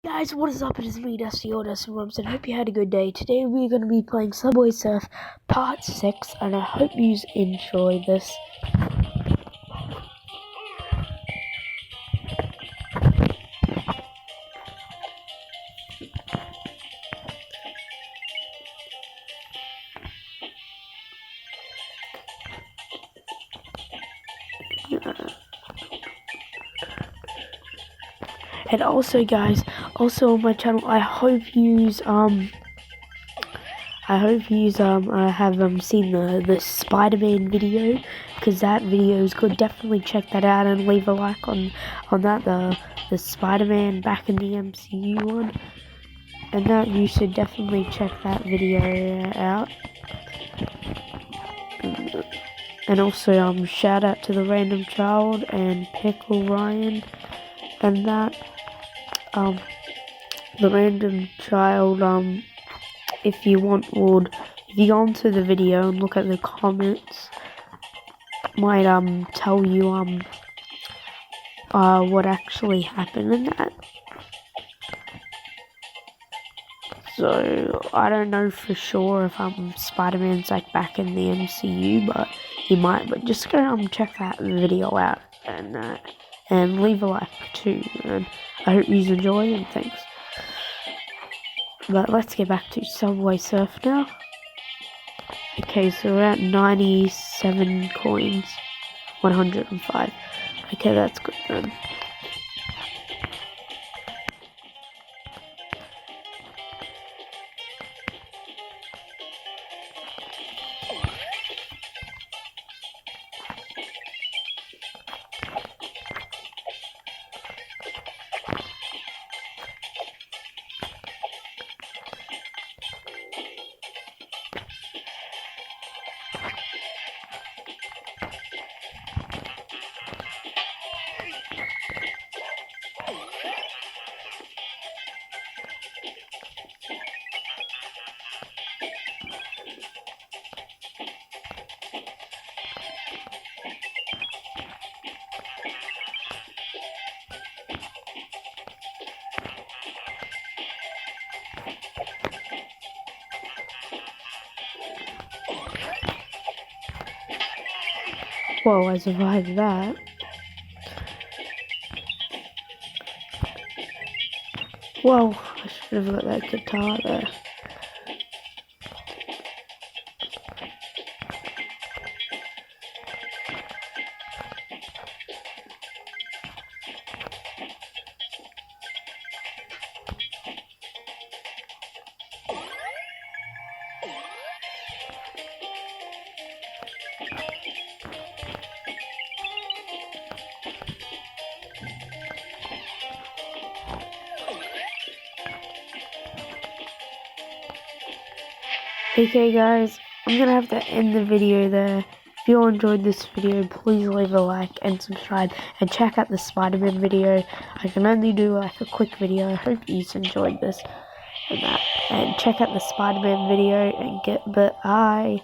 Guys, what is up? It is me, Dusty or Dusty Rumps, and I hope you had a good day. Today we're going to be playing Subway Surf Part 6, and I hope you enjoy this. And also, guys, on my channel, I hope you have seen the Spider-Man video, because that video is good. Definitely check that out and leave a like on that, the Spider-Man back in the MCU one, and that you should definitely check that video out. And also shout out to the Random Child and Pickle Ryan, and that the Random Child, if you go onto the video and look at the comments, might tell you what actually happened in that. So I don't know for sure if Spider-Man's like back in the MCU, but he might. But just go check that video out and leave a like too. And I hope you enjoy, and thanks. But let's get back to Subway Surf now. Okay, so we're at 97 coins, 105. Okay, that's good then. Whoa, I survived that. Whoa, I should have got that guitar there. Okay guys, I'm gonna have to end the video there. If you all enjoyed this video, please leave a like and subscribe, and check out the Spider-Man video. I can only do like a quick video. I hope you enjoyed this and check out the Spider-Man video, and bye.